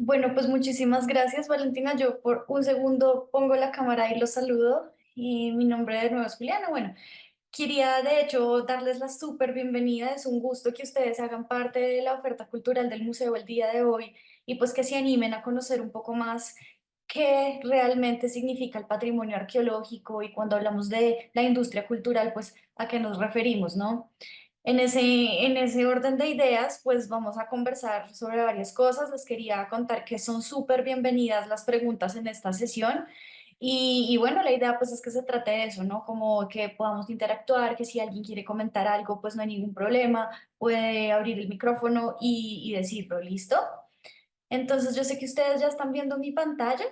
Bueno, pues muchísimas gracias, Valentina. Yo por un segundo pongo la cámara y los saludo. Y mi nombre de nuevo es Juliana. Bueno, quería de hecho darles la súper bienvenida. Es un gusto que ustedes hagan parte de la oferta cultural del museo el día de hoy y pues que se animen a conocer un poco más qué realmente significa el patrimonio arqueológico y cuando hablamos de la industria cultural, pues a qué nos referimos, ¿no? En ese orden de ideas, pues vamos a conversar sobre varias cosas. Les quería contar que son súper bienvenidas las preguntas en esta sesión. Y bueno, la idea pues es que se trate de eso, ¿no? Como que podamos interactuar, que si alguien quiere comentar algo, pues no hay ningún problema, puede abrir el micrófono y decirlo, ¿listo? Entonces yo sé que ustedes ya están viendo mi pantalla.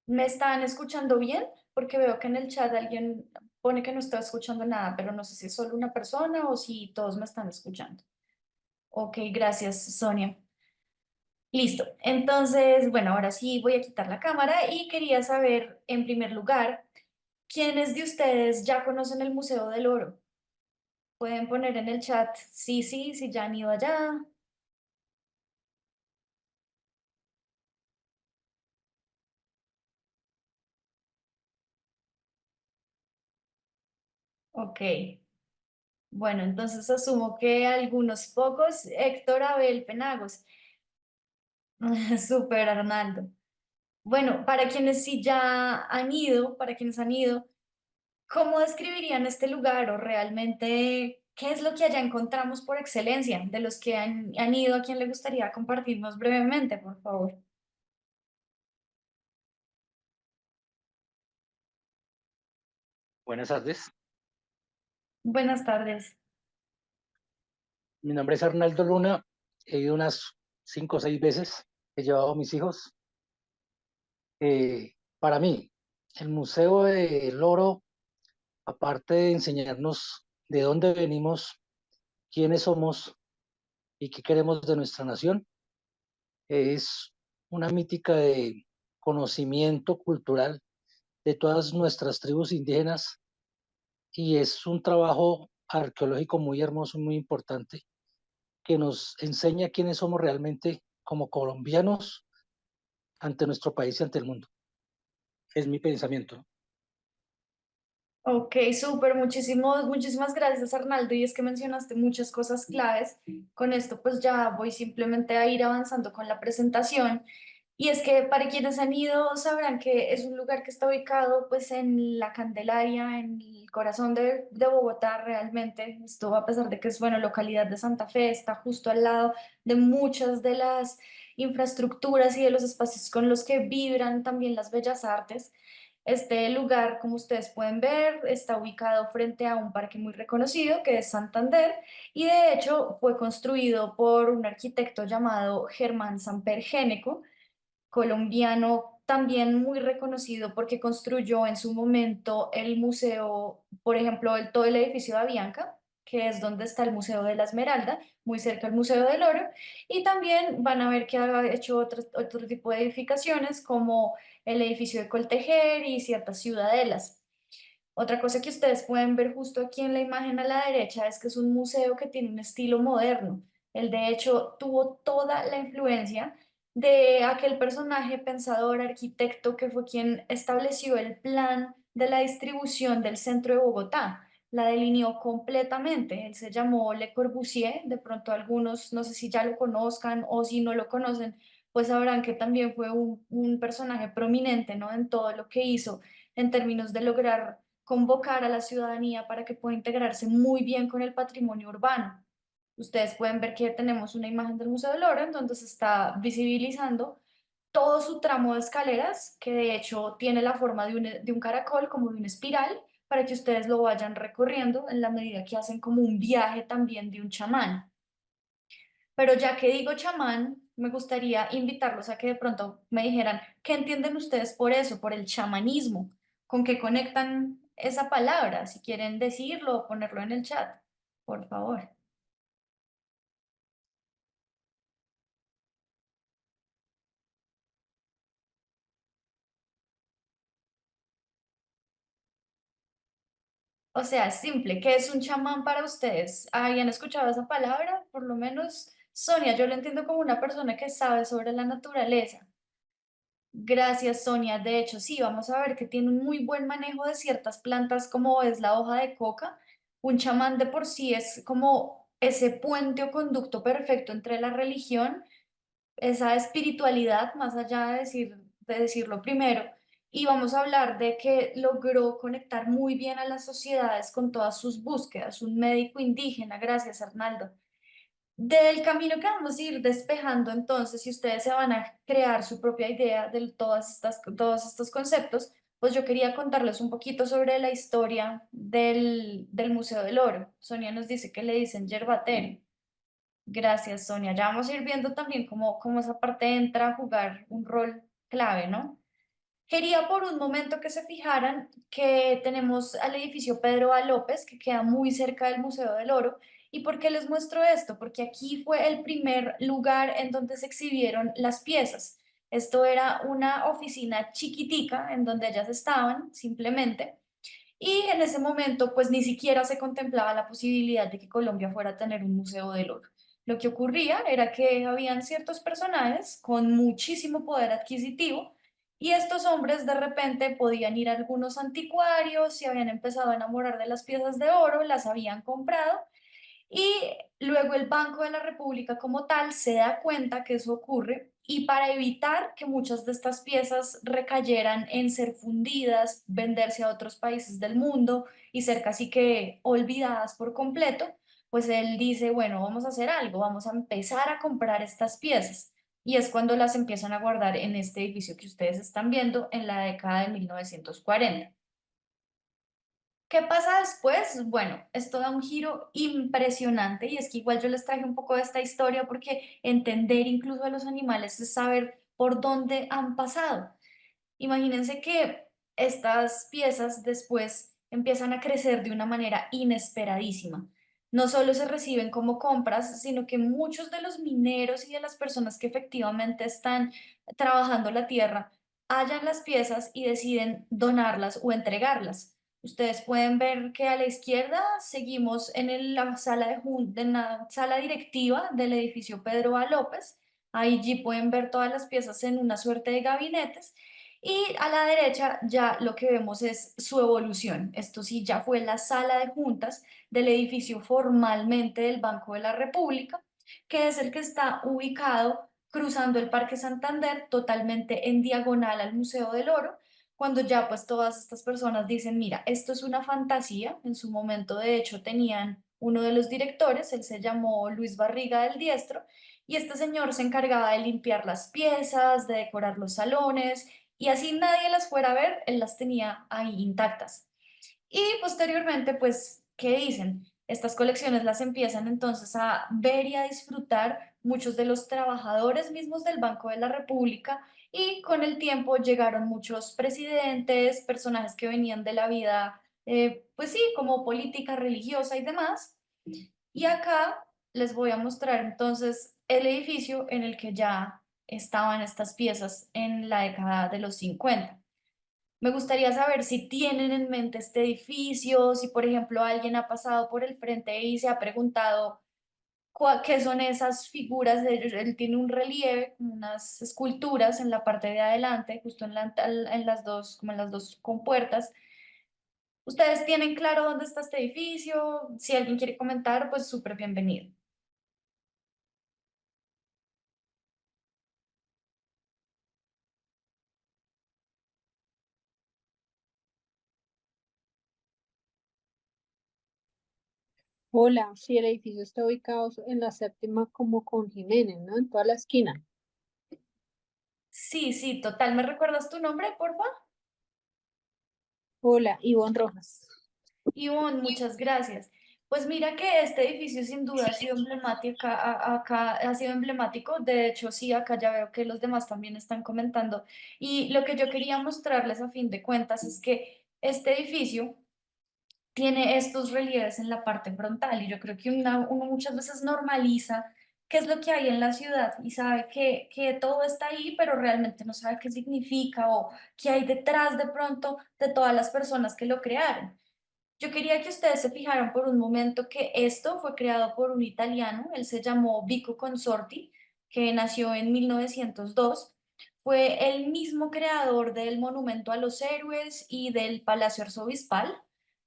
¿Me están escuchando bien? Porque veo que en el chat alguien pone que no está escuchando nada, pero no sé si es solo una persona o si todos me están escuchando. Ok, gracias, Sonia. Listo. Entonces, bueno, ahora sí voy a quitar la cámara y quería saber, en primer lugar, ¿quiénes de ustedes ya conocen el Museo del Oro? Pueden poner en el chat sí, sí, si ya han ido allá. Ok. Bueno, entonces asumo que algunos pocos. Héctor Abel Penagos. Súper, Arnaldo. Bueno, para quienes sí ya han ido, para quienes han ido, ¿cómo describirían este lugar o realmente qué es lo que allá encontramos por excelencia? De los que han ido, ¿a quién le gustaría compartirnos brevemente, por favor? Buenas tardes, Buenas tardes. mi nombre es Arnaldo Luna, he ido unas 5 o 6 veces, he llevado a mis hijos. Para mí, el Museo del Oro, aparte de enseñarnos de dónde venimos, quiénes somos y qué queremos de nuestra nación, es una mítica de conocimiento cultural de todas nuestras tribus indígenas y es un trabajo arqueológico muy hermoso, muy importante, que nos enseña quiénes somos realmente como colombianos ante nuestro país y ante el mundo. Es mi pensamiento. Ok, súper, muchísimas gracias, Arnaldo. Y es que mencionaste muchas cosas claves. Con esto, pues ya voy simplemente a ir avanzando con la presentación. Y es que para quienes han ido sabrán que es un lugar que está ubicado pues en la Candelaria, en el corazón de Bogotá realmente. Esto a pesar de que es, bueno, localidad de Santa Fe, está justo al lado de muchas de las infraestructuras y de los espacios con los que vibran también las bellas artes. Este lugar, como ustedes pueden ver, está ubicado frente a un parque muy reconocido que es Santander y de hecho fue construido por un arquitecto llamado Germán Samper Géneco, colombiano también muy reconocido porque construyó en su momento el museo, por ejemplo, todo el edificio de Avianca, que es donde está el Museo de la Esmeralda, muy cerca del Museo del Oro, y también van a ver que ha hecho otro tipo de edificaciones como el edificio de Coltejer y ciertas ciudadelas. Otra cosa que ustedes pueden ver justo aquí en la imagen a la derecha es que es un museo que tiene un estilo moderno. Él de hecho tuvo toda la influencia de aquel personaje pensador, arquitecto que fue quien estableció el plan de la distribución del centro de Bogotá. La delineó completamente. Él se llamó Le Corbusier. De pronto algunos, no sé si ya lo conozcan o si no lo conocen, pues sabrán que también fue un personaje prominente, ¿no? En todo lo que hizo en términos de lograr convocar a la ciudadanía para que pueda integrarse muy bien con el patrimonio urbano. Ustedes pueden ver que tenemos una imagen del Museo del Oro en donde se está visibilizando todo su tramo de escaleras, que de hecho tiene la forma de un caracol, como de una espiral, para que ustedes lo vayan recorriendo en la medida que hacen como un viaje también de un chamán. Pero ya que digo chamán, me gustaría invitarlos a que de pronto me dijeran, ¿qué entienden ustedes por eso, por el chamanismo? ¿Con qué conectan esa palabra? Si quieren decirlo o ponerlo en el chat, por favor. O sea, es simple, ¿qué es un chamán para ustedes? ¿Habían escuchado esa palabra? Por lo menos Sonia, yo lo entiendo como una persona que sabe sobre la naturaleza. Gracias, Sonia. De hecho, sí, vamos a ver que tiene un muy buen manejo de ciertas plantas como es la hoja de coca. Un chamán de por sí es como ese puente o conducto perfecto entre la religión, esa espiritualidad, más allá de decirlo primero, y vamos a hablar de que logró conectar muy bien a las sociedades con todas sus búsquedas, un médico indígena, gracias Arnaldo. Del camino que vamos a ir despejando entonces, si ustedes se van a crear su propia idea de todos estos conceptos, pues yo quería contarles un poquito sobre la historia del Museo del Oro. Sonia nos dice que le dicen yerbatero. Gracias, Sonia. Ya vamos a ir viendo también cómo esa parte entra a jugar un rol clave, ¿no? Quería por un momento que se fijaran que tenemos al edificio Pedro A. López, que queda muy cerca del Museo del Oro. ¿Y por qué les muestro esto? Porque aquí fue el primer lugar en donde se exhibieron las piezas. Esto era una oficina chiquitica en donde ellas estaban, simplemente. Y en ese momento, pues ni siquiera se contemplaba la posibilidad de que Colombia fuera a tener un museo del oro. Lo que ocurría era que habían ciertos personajes con muchísimo poder adquisitivo y estos hombres de repente podían ir a algunos anticuarios, se habían empezado a enamorar de las piezas de oro, las habían comprado y luego el Banco de la República como tal se da cuenta que eso ocurre y para evitar que muchas de estas piezas recayeran en ser fundidas, venderse a otros países del mundo y ser casi que olvidadas por completo, pues él dice, bueno, vamos a hacer algo, vamos a empezar a comprar estas piezas. Y es cuando las empiezan a guardar en este edificio que ustedes están viendo en la década de 1940. ¿Qué pasa después? Bueno, esto da un giro impresionante y es que igual yo les traje un poco de esta historia porque entender incluso a los animales es saber por dónde han pasado. Imagínense que estas piezas después empiezan a crecer de una manera inesperadísima. No solo se reciben como compras, sino que muchos de los mineros y de las personas que efectivamente están trabajando la tierra hallan las piezas y deciden donarlas o entregarlas. Ustedes pueden ver que a la izquierda seguimos en la sala en la sala directiva del edificio Pedro A. López. Allí pueden ver todas las piezas en una suerte de gabinetes y a la derecha ya lo que vemos es su evolución. Esto sí, ya fue la sala de juntas del edificio formalmente del Banco de la República, que es el que está ubicado cruzando el Parque Santander, totalmente en diagonal al Museo del Oro, cuando ya pues todas estas personas dicen, mira, esto es una fantasía. En su momento, de hecho, tenían uno de los directores, él se llamó Luis Barriga del Diestro, y este señor se encargaba de limpiar las piezas, de decorar los salones y así nadie las fuera a ver, él las tenía ahí intactas. Y posteriormente, pues, ¿qué dicen? Estas colecciones las empiezan entonces a ver y a disfrutar muchos de los trabajadores mismos del Banco de la República y con el tiempo llegaron muchos presidentes, personajes que venían de la vida, pues sí, como política, religiosa y demás. Y acá les voy a mostrar entonces el edificio en el que ya estaban estas piezas en la década de los 50. Me gustaría saber si tienen en mente este edificio, si por ejemplo alguien ha pasado por el frente y se ha preguntado qué son esas figuras. Él tiene un relieve, unas esculturas en la parte de adelante, justo en las dos, como en las dos compuertas. ¿Ustedes tienen claro dónde está este edificio? Si alguien quiere comentar, pues súper bienvenido. Hola, sí, el edificio está ubicado en la séptima como con Jiménez, ¿no? En toda la esquina. Sí, sí, total. ¿Me recuerdas tu nombre, por favor? Hola, Ivonne Rojas. Ivonne, muchas gracias. Pues mira que este edificio sin duda ha sido emblemático, acá ha sido emblemático. De hecho, sí, acá ya veo que los demás también están comentando. Y lo que yo quería mostrarles a fin de cuentas es que este edificio tiene estos relieves en la parte frontal y yo creo que uno muchas veces normaliza qué es lo que hay en la ciudad y sabe que todo está ahí, pero realmente no sabe qué significa o qué hay detrás de pronto de todas las personas que lo crearon. Yo quería que ustedes se fijaran por un momento que esto fue creado por un italiano, él se llamó Vico Consorti, que nació en 1902. Fue el mismo creador del Monumento a los Héroes y del Palacio Arzobispal.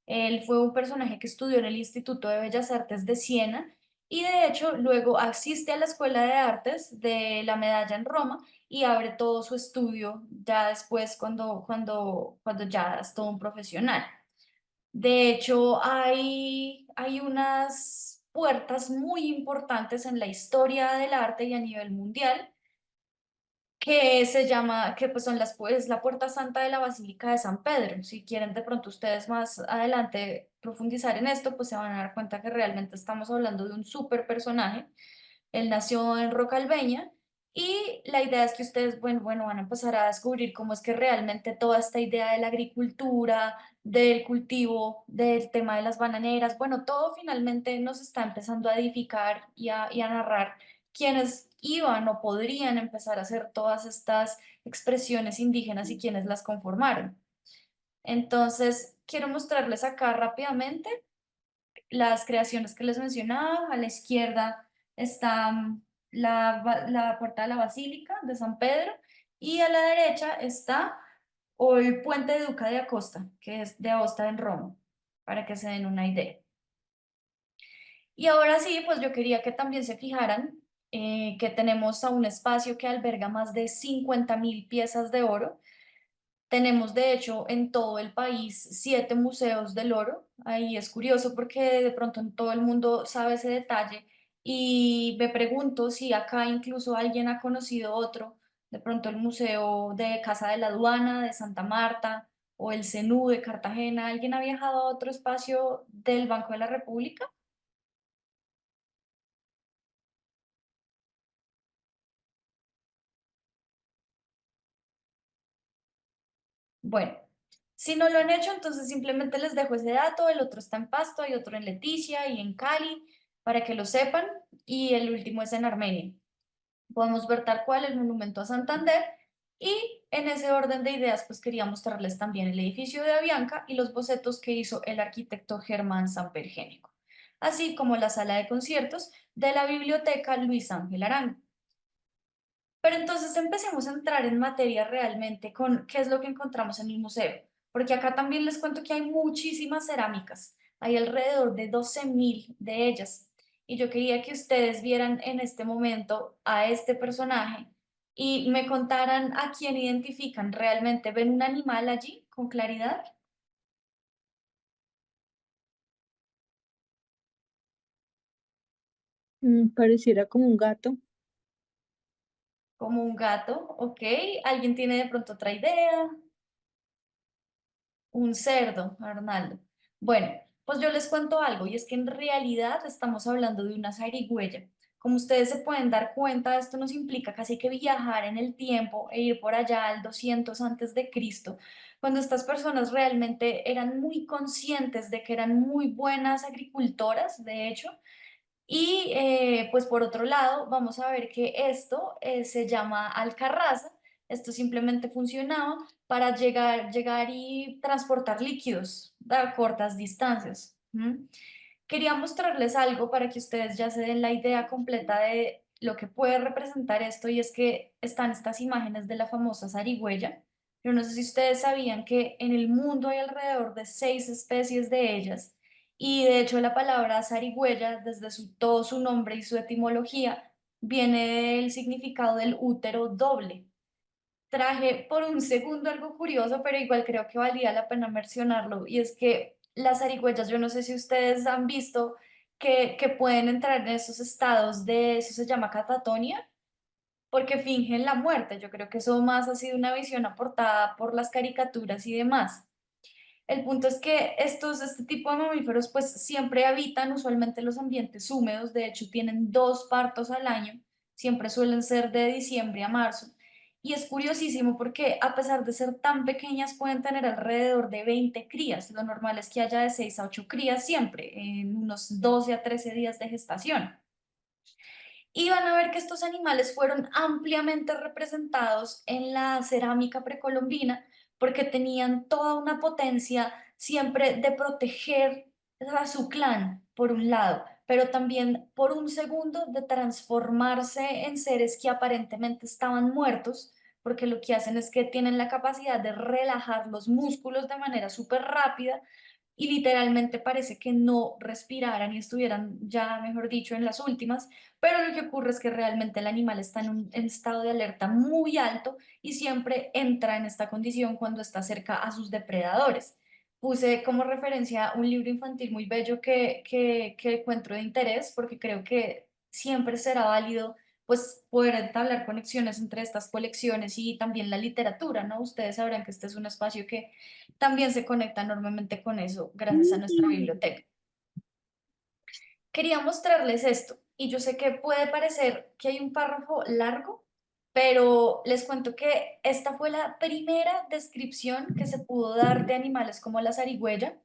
Él fue un personaje que estudió en el Instituto de Bellas Artes de Siena y de hecho luego asiste a la Escuela de Artes de la Medalla en Roma y abre todo su estudio ya después cuando ya es todo un profesional. De hecho, hay unas puertas muy importantes en la historia del arte y a nivel mundial que pues son pues, la Puerta Santa de la Basílica de San Pedro. Si quieren de pronto ustedes más adelante profundizar en esto, pues se van a dar cuenta que realmente estamos hablando de un súper personaje. Él nació en Rocalbeña y la idea es que ustedes, bueno, van a empezar a descubrir cómo es que realmente toda esta idea de la agricultura, del cultivo, del tema de las bananeras, bueno, todo finalmente nos está empezando a edificar y a narrar quiénes iban o podrían empezar a hacer todas estas expresiones indígenas y quiénes las conformaron. Entonces, quiero mostrarles acá rápidamente las creaciones que les mencionaba. A la izquierda está la puerta de la Basílica de San Pedro y a la derecha está el puente de Duca de Acosta, que es de Aosta en Roma, para que se den una idea. Y ahora sí, pues yo quería que también se fijaran que tenemos a un espacio que alberga más de 50.000 piezas de oro. Tenemos, de hecho, en todo el país 7 museos del oro. Ahí es curioso porque de pronto en todo el mundo sabe ese detalle y me pregunto si acá incluso alguien ha conocido otro, de pronto el Museo de Casa de la Aduana de Santa Marta o el CENU de Cartagena. ¿Alguien ha viajado a otro espacio del Banco de la República? Bueno, si no lo han hecho, entonces simplemente les dejo ese dato. El otro está en Pasto, hay otro en Leticia y en Cali, para que lo sepan. Y el último es en Armenia. Podemos ver tal cual el monumento a Santander. Y en ese orden de ideas, pues quería mostrarles también el edificio de Avianca y los bocetos que hizo el arquitecto Germán Sampergénico, así como la sala de conciertos de la Biblioteca Luis Ángel Arango. Pero entonces empecemos a entrar en materia realmente con qué es lo que encontramos en el museo, porque acá también les cuento que hay muchísimas cerámicas, hay alrededor de 12.000 de ellas, y yo quería que ustedes vieran en este momento a este personaje y me contaran a quién identifican realmente. ¿Ven un animal allí con claridad? Pareciera como un gato. Como un gato, ¿ok? ¿Alguien tiene de pronto otra idea? Un cerdo, Arnaldo. Bueno, pues yo les cuento algo y es que en realidad estamos hablando de una zarigüeya. Como ustedes se pueden dar cuenta, esto nos implica casi que viajar en el tiempo e ir por allá al 200 antes de Cristo, cuando estas personas realmente eran muy conscientes de que eran muy buenas agricultoras, de hecho, y pues por otro lado, vamos a ver que esto se llama alcarraza. Esto simplemente funcionaba para llegar y transportar líquidos a cortas distancias. ¿M? Quería mostrarles algo para que ustedes ya se den la idea completa de lo que puede representar esto y es que están estas imágenes de la famosa zarigüeya. Yo no sé si ustedes sabían que en el mundo hay alrededor de 6 especies de ellas y de hecho la palabra zarigüeya, desde todo su nombre y su etimología, viene del significado del útero doble. Traje por un segundo algo curioso, pero igual creo que valía la pena mencionarlo, y es que las zarigüeyas, yo no sé si ustedes han visto que pueden entrar en esos estados de, eso se llama catatonia, porque fingen la muerte. Yo creo que eso más ha sido una visión aportada por las caricaturas y demás. El punto es que este tipo de mamíferos pues siempre habitan usualmente los ambientes húmedos, de hecho tienen 2 partos al año, siempre suelen ser de diciembre a marzo. Y es curiosísimo porque a pesar de ser tan pequeñas pueden tener alrededor de 20 crías. Lo normal es que haya de 6 a 8 crías siempre, en unos 12 a 13 días de gestación. Y van a ver que estos animales fueron ampliamente representados en la cerámica precolombina, porque tenían toda una potencia siempre de proteger a su clan, por un lado, pero también por un segundo de transformarse en seres que aparentemente estaban muertos, porque lo que hacen es que tienen la capacidad de relajar los músculos de manera súper rápida y literalmente parece que no respiraran y estuvieran ya, mejor dicho, en las últimas, pero lo que ocurre es que realmente el animal está en estado de alerta muy alto y siempre entra en esta condición cuando está cerca a sus depredadores. Puse como referencia un libro infantil muy bello que encuentro de interés porque creo que siempre será válido pues poder entablar conexiones entre estas colecciones y también la literatura, ¿no? Ustedes sabrán que este es un espacio que también se conecta enormemente con eso gracias a nuestra biblioteca. Quería mostrarles esto y yo sé que puede parecer que hay un párrafo largo, pero les cuento que esta fue la primera descripción que se pudo dar de animales como la zarigüeya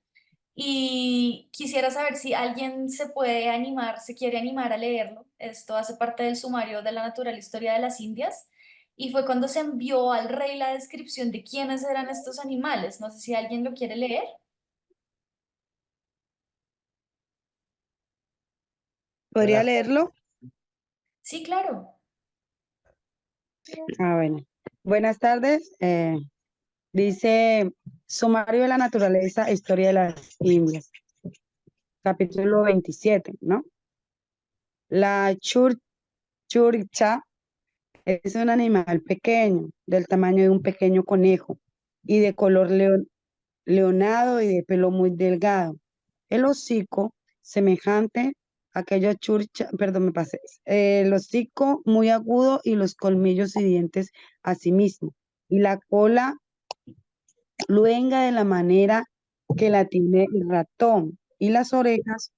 y quisiera saber si alguien se puede animar, se quiere animar a leerlo. Esto hace parte del sumario de la Natural Historia de las Indias y fue cuando se envió al rey la descripción de quiénes eran estos animales. No sé si alguien lo quiere leer. ¿Podría Buenas leerlo? Sí, claro. Ah, bueno. Buenas tardes. Dice Sumario de la Naturaleza, Historia de las Indias, capítulo 27, ¿no? La churcha es un animal pequeño, del tamaño de un pequeño conejo y de color leonado y de pelo muy delgado. El hocico semejante a aquella churcha, perdón, me pasé. El hocico muy agudo y los colmillos y dientes asimismo. Y la cola luenga de la manera que la tiene el ratón. Y las orejas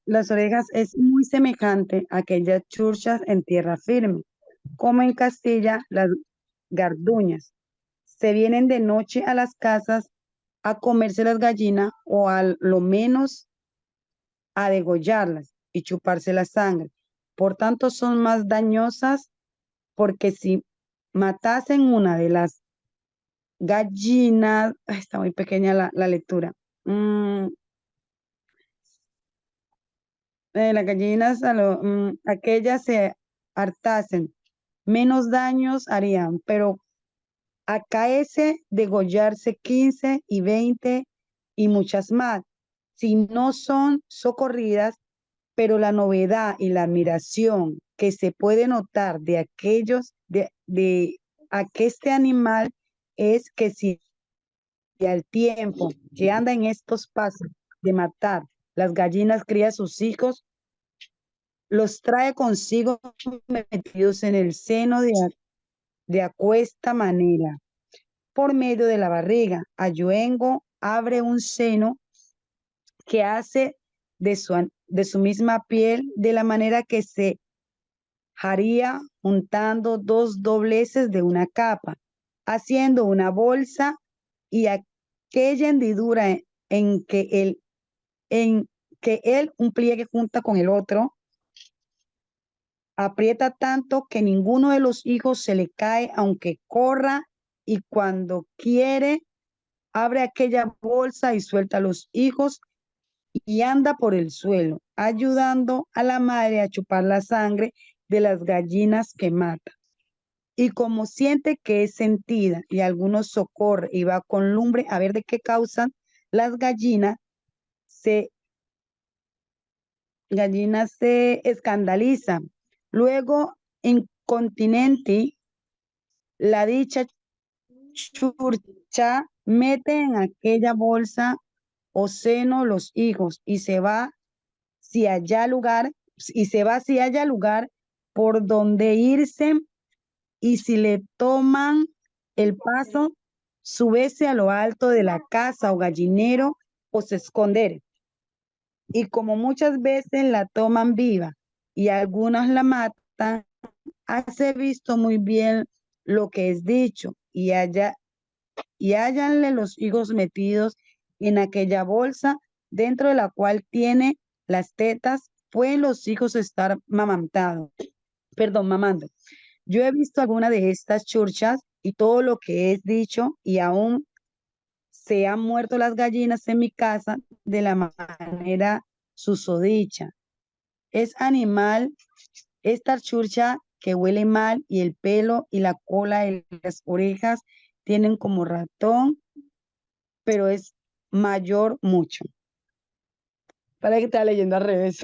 las orejas es muy semejante a aquellas churchas en tierra firme, como en Castilla las garduñas. Se vienen de noche a las casas a comerse las gallinas o a lo menos a degollarlas y chuparse la sangre. Por tanto, son más dañosas porque si matasen una de las gallinas, ay, está muy pequeña la lectura. Las gallinas, aquellas se hartasen, menos daños harían, pero acaece degollarse 15 y 20 y muchas más, si no son socorridas, pero la novedad y la admiración que se puede notar de de este animal es que si al tiempo que anda en estos pasos de matar, las gallinas cría sus hijos, los trae consigo metidos en el seno de aquesta manera por medio de la barriga. Ayuengo abre un seno que hace de su misma piel, de la manera que se haría juntando dos dobleces de una capa, haciendo una bolsa y aquella hendidura en que él un pliegue junta con el otro, aprieta tanto que ninguno de los hijos se le cae, aunque corra, y cuando quiere abre aquella bolsa y suelta a los hijos y anda por el suelo, ayudando a la madre a chupar la sangre de las gallinas que mata. Y como siente que es sentida y algunos socorre y va con lumbre a ver de qué causan, las se, gallinas se escandalizan. Luego, incontinenti, la dicha churcha mete en aquella bolsa o seno los hijos y se va si haya lugar, por donde irse, y si le toman el paso, súbese a lo alto de la casa o gallinero o se esconder. Y como muchas veces la toman viva y algunas la matan, hace visto muy bien lo que es dicho y háyanle los higos metidos en aquella bolsa dentro de la cual tiene las tetas, pueden los hijos estar mamando. Yo he visto alguna de estas churchas y todo lo que es dicho y aún se han muerto las gallinas en mi casa de la manera susodicha. Es animal esta churcha que huele mal y el pelo y la cola y las orejas tienen como ratón, pero es mayor mucho. Para que te la leyendo al revés.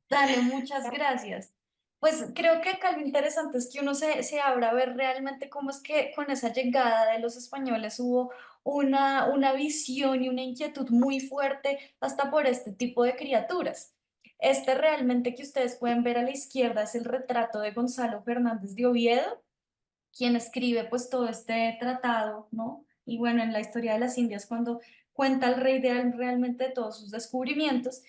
Dale, muchas gracias. Pues creo que acá lo interesante es que uno se abra a ver realmente cómo es que con esa llegada de los españoles hubo una visión y una inquietud muy fuerte hasta por este tipo de criaturas. Este realmente que ustedes pueden ver a la izquierda es el retrato de Gonzalo Fernández de Oviedo, quien escribe pues todo este tratado, ¿no? Y bueno, en la historia de las Indias, cuando cuenta al rey realmente de todos sus descubrimientos.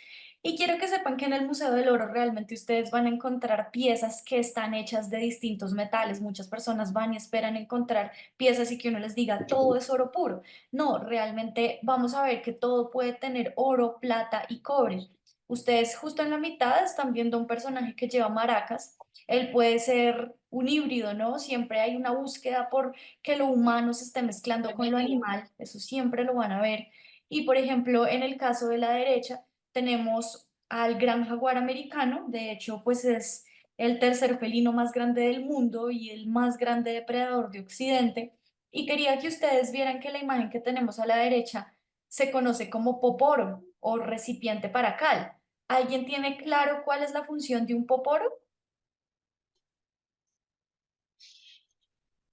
Y quiero que sepan que en el Museo del Oro realmente ustedes van a encontrar piezas que están hechas de distintos metales. Muchas personas van y esperan encontrar piezas y que uno les diga todo es oro puro. No, realmente vamos a ver que todo puede tener oro, plata y cobre. Ustedes justo en la mitad están viendo un personaje que lleva maracas. Él puede ser un híbrido, ¿no? Siempre hay una búsqueda por que lo humano se esté mezclando con lo animal, eso siempre lo van a ver. Y por ejemplo, en el caso de la derecha, tenemos al gran jaguar americano, de hecho, pues es el tercer felino más grande del mundo y el más grande depredador de Occidente. Y quería que ustedes vieran que la imagen que tenemos a la derecha se conoce como poporo o recipiente para cal. ¿Alguien tiene claro cuál es la función de un poporo?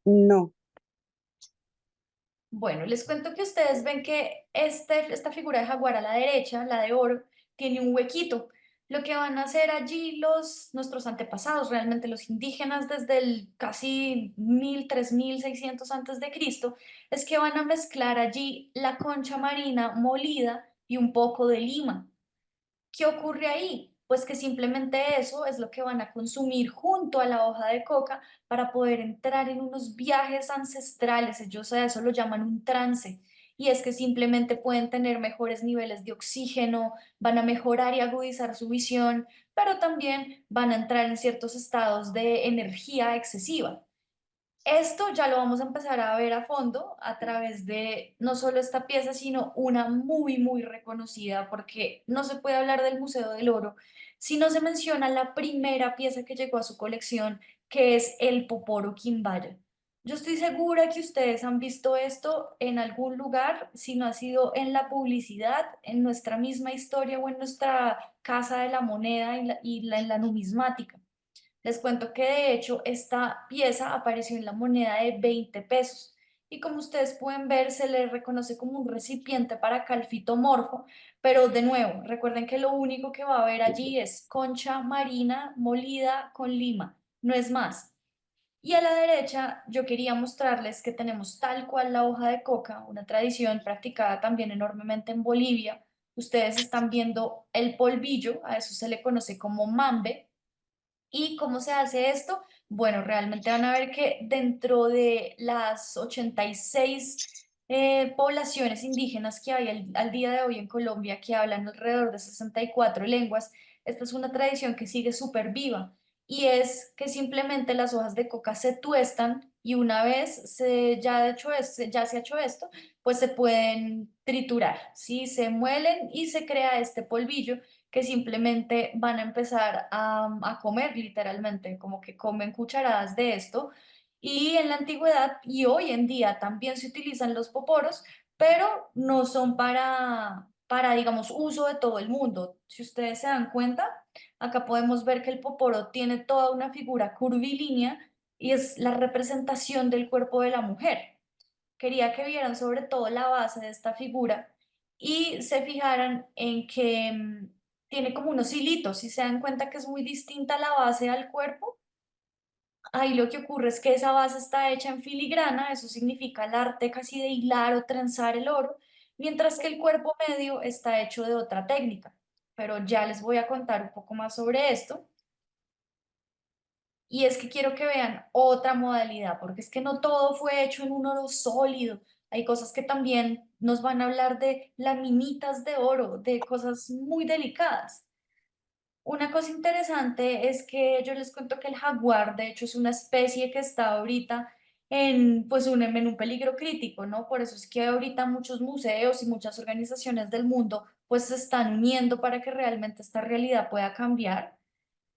No, Bueno, les cuento que ustedes ven que esta figura de jaguar a la derecha, la de oro, tiene un huequito. Lo que van a hacer allí nuestros antepasados, realmente los indígenas desde el casi 1000, 3600 antes de Cristo, es que van a mezclar allí la concha marina molida y un poco de lima. ¿Qué ocurre ahí? Pues que simplemente eso es lo que van a consumir junto a la hoja de coca para poder entrar en unos viajes ancestrales. Ellos a eso lo llaman un trance. Y es que simplemente pueden tener mejores niveles de oxígeno, van a mejorar y agudizar su visión, pero también van a entrar en ciertos estados de energía excesiva. Esto ya lo vamos a empezar a ver a fondo a través de no solo esta pieza, sino una muy, muy reconocida, porque no se puede hablar del Museo del Oro si no se menciona la primera pieza que llegó a su colección, que es el Poporo Quimbaya. Yo estoy segura que ustedes han visto esto en algún lugar, si no ha sido en la publicidad, en nuestra misma historia o en nuestra Casa de la Moneda en la numismática. Les cuento que de hecho esta pieza apareció en la moneda de 20 pesos y como ustedes pueden ver se le reconoce como un recipiente para calfitomorfo, pero de nuevo, recuerden que lo único que va a haber allí es concha marina molida con lima, no es más. Y a la derecha yo quería mostrarles que tenemos tal cual la hoja de coca, una tradición practicada también enormemente en Bolivia. Ustedes están viendo el polvillo, a eso se le conoce como mambe. ¿Y cómo se hace esto? Bueno, realmente van a ver que dentro de las 86 poblaciones indígenas que hay al día de hoy en Colombia, que hablan alrededor de 64 lenguas, esta es una tradición que sigue súper viva y es que simplemente las hojas de coca se tuestan y una vez ya se ha hecho esto, pues se pueden triturar, ¿sí? Se muelen y se crea este polvillo que simplemente van a empezar a comer literalmente, como que comen cucharadas de esto. Y en la antigüedad y hoy en día también se utilizan los poporos, pero no son digamos, uso de todo el mundo. Si ustedes se dan cuenta, acá podemos ver que el poporo tiene toda una figura curvilínea y es la representación del cuerpo de la mujer. Quería que vieran sobre todo la base de esta figura y se fijaran en que tiene como unos hilitos. Si se dan cuenta que es muy distinta la base al cuerpo, ahí lo que ocurre es que esa base está hecha en filigrana, eso significa el arte casi de hilar o trenzar el oro, mientras que el cuerpo medio está hecho de otra técnica. Pero ya les voy a contar un poco más sobre esto. Y es que quiero que vean otra modalidad, porque es que no todo fue hecho en un oro sólido. Hay cosas que también nos van a hablar de laminitas de oro, de cosas muy delicadas. Una cosa interesante es que yo les cuento que el jaguar, de hecho, es una especie que está ahorita en un peligro crítico, ¿no? Por eso es que ahorita muchos museos y muchas organizaciones del mundo pues se están uniendo para que realmente esta realidad pueda cambiar.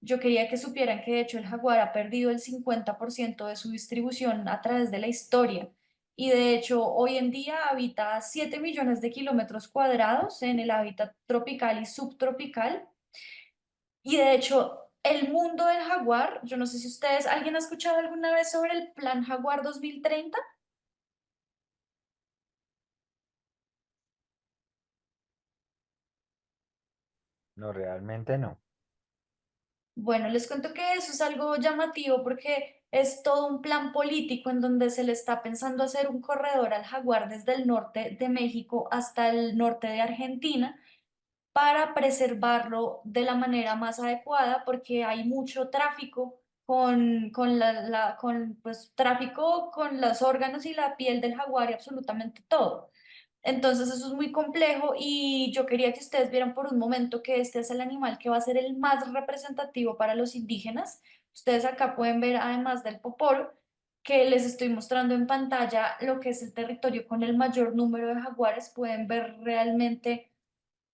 Yo quería que supieran que de hecho el jaguar ha perdido el 50% de su distribución a través de la historia y de hecho hoy en día habita 7 millones de kilómetros cuadrados en el hábitat tropical y subtropical y de hecho el mundo del jaguar, yo no sé si alguien ha escuchado alguna vez sobre el Plan Jaguar 2030. No, realmente no. Bueno, les cuento que eso es algo llamativo porque es todo un plan político en donde se le está pensando hacer un corredor al jaguar desde el norte de México hasta el norte de Argentina para preservarlo de la manera más adecuada porque hay mucho tráfico con tráfico con los órganos y la piel del jaguar y absolutamente todo. Entonces eso es muy complejo y yo quería que ustedes vieran por un momento que este es el animal que va a ser el más representativo para los indígenas. Ustedes acá pueden ver, además del poporo, que les estoy mostrando en pantalla lo que es el territorio con el mayor número de jaguares. Pueden ver realmente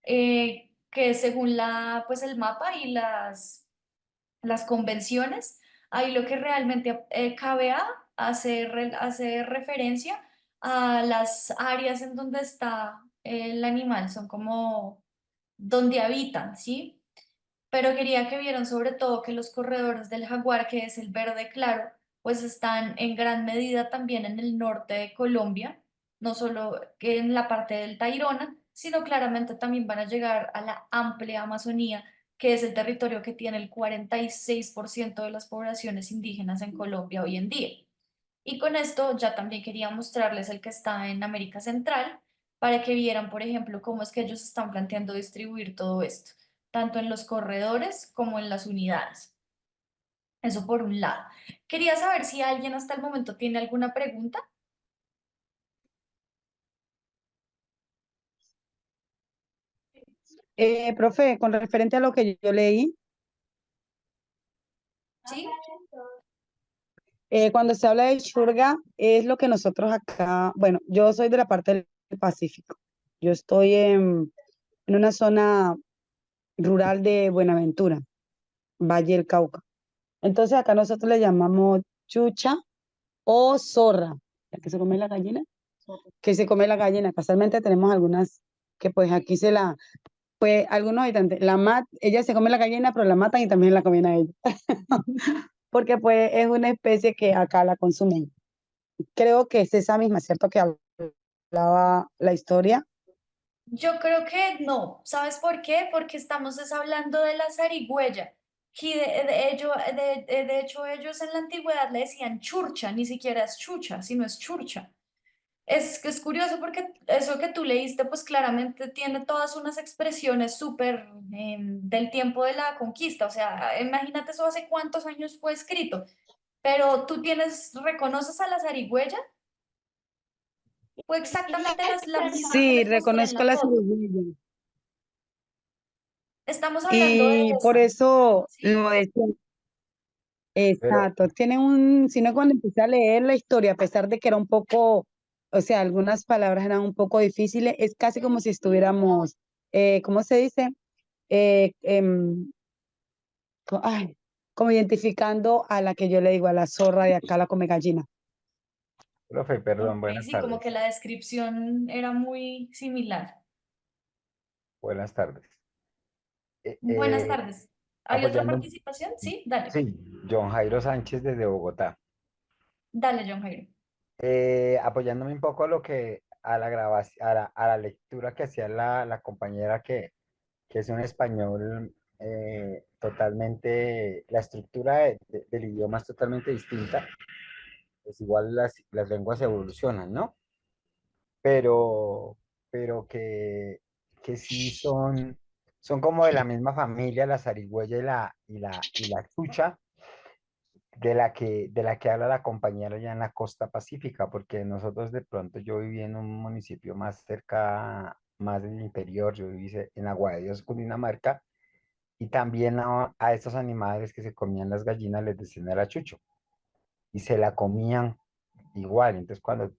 que según pues el mapa y las convenciones, ahí lo que realmente cabe hace referencia a las áreas en donde está el animal, son como donde habitan, ¿sí? Pero quería que vieran sobre todo que los corredores del jaguar, que es el verde claro, pues están en gran medida también en el norte de Colombia, no solo que en la parte del Tayrona, sino claramente también van a llegar a la amplia Amazonía, que es el territorio que tiene el 46% de las poblaciones indígenas en Colombia hoy en día. Y con esto ya también quería mostrarles el que está en América Central para que vieran, por ejemplo, cómo es que ellos están planteando distribuir todo esto, tanto en los corredores como en las unidades. Eso por un lado. Quería saber si alguien hasta el momento tiene alguna pregunta. Profe, con referente a lo que yo leí, ¿Sí? cuando se habla de Shurga, es lo que nosotros acá, bueno, yo soy de la parte del Pacífico. Yo estoy en una zona rural de Buenaventura, Valle del Cauca. Entonces acá nosotros le llamamos chucha o zorra. ¿La que se come la gallina? Que se come la gallina. Casualmente tenemos algunas que pues aquí pues algunos habitantes, ella se come la gallina, pero la matan y también la comen a ella. Porque pues es una especie que acá la consumen. Creo que es esa misma, ¿cierto? Que hablaba la historia. Yo creo que no. ¿Sabes por qué? Porque hablando de la zarigüeya. Y de hecho, ellos en la antigüedad le decían churcha, ni siquiera es chucha, sino es churcha. Es curioso porque eso que tú leíste, pues claramente tiene todas unas expresiones súper del tiempo de la conquista. O sea, imagínate eso hace cuántos años fue escrito. Pero reconoces a la zarigüeya, fue exactamente la misma que Sí, les mostré en reconozco la la foto. zarigüeya. Estamos hablando de Y por esa, eso ¿sí? lo decía. Pero, Exacto, sino cuando empecé a leer la historia, a pesar de que era un poco, o sea, algunas palabras eran un poco difíciles, es casi como si estuviéramos, ¿cómo se dice? Eh, em, ay, como identificando a la que yo le digo, a la zorra de acá, la come gallina. profe, Ok, perdón, buenas sí, como que tardes. la descripción era muy similar. Buenas tardes. Eh, Buenas eh, tardes. ¿Hay otra apoyando, participación? Sí, dale. sí, John Jairo Sánchez desde Bogotá. Dale, John Jairo. Apoyándome un poco a lo que, a la grabación, a la lectura que hacía la compañera que es un español totalmente, la estructura del idioma es totalmente distinta, pues igual las lenguas evolucionan, ¿no? Pero, pero que sí son como de la misma familia, la zarigüeya y la chucha, de la que habla la compañera ya en la costa pacífica, porque nosotros de pronto yo viví en un municipio más cerca, más del interior, yo viví en Agua de Dios, Cundinamarca, Y también a estos animales que se comían las gallinas les decían era chucho y se la comían igual. Entonces, cuando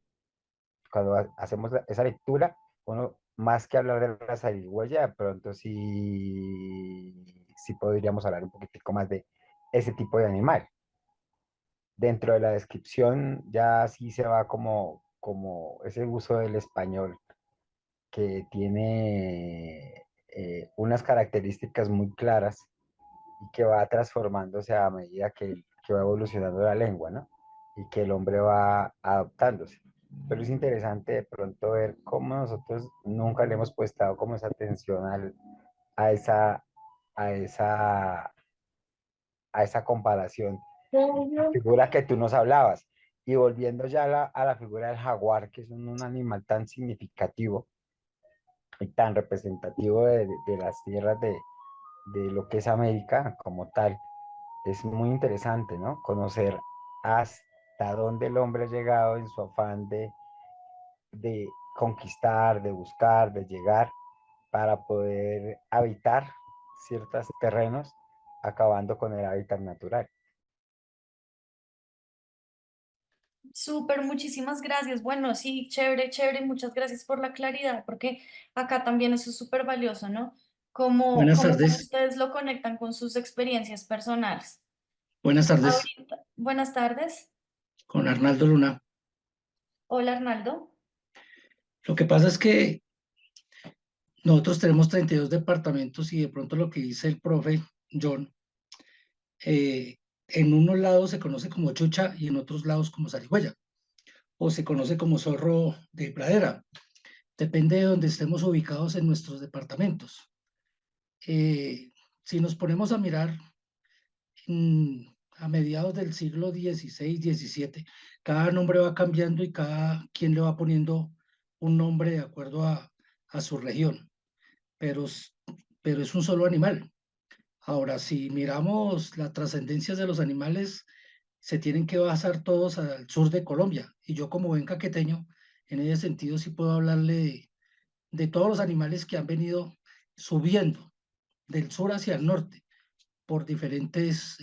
hacemos esa lectura, uno, más que hablar de la zarigüeya, de pronto sí podríamos hablar un poquitico más de ese tipo de animal. Dentro de la descripción ya sí se va como ese uso del español que tiene unas características muy claras y que va transformándose a medida que va evolucionando la lengua, ¿no? Y que el hombre va adaptándose. Pero es interesante de pronto ver cómo nosotros nunca le hemos prestado como esa atención a esa, a esa, a esa comparación, la figura que tú nos hablabas. Y volviendo ya a la figura del jaguar, que es un animal tan significativo y tan representativo de las tierras de lo que es América como tal, es muy interesante, ¿no? Conocer hasta dónde el hombre ha llegado en su afán de conquistar, de buscar, de llegar para poder habitar ciertos terrenos, acabando con el hábitat natural. Súper, muchísimas gracias. Bueno, sí, chévere, chévere, muchas gracias por la claridad, porque acá también eso es súper valioso, ¿no? Buenas Cómo tardes, ustedes lo conectan con sus experiencias personales. buenas tardes, Ahorita, buenas tardes. con Arnaldo Luna. Hola, Arnaldo. Lo que pasa es que nosotros tenemos 32 departamentos y de pronto lo que dice el profe John, en unos lados se conoce como chucha y en otros lados como zarigüeya, o se conoce como zorro de pradera. Depende de donde estemos ubicados en nuestros departamentos. Si nos ponemos a mirar a mediados del siglo XVI, XVII, cada nombre va cambiando y cada quien le va poniendo un nombre de acuerdo a su región, pero, pero es un solo animal. Ahora, si miramos las trascendencias de los animales, se tienen que basar todos al sur de Colombia. Y yo como buen caqueteño, en ese sentido sí puedo hablarle de todos los animales que han venido subiendo del sur hacia el norte por diferentes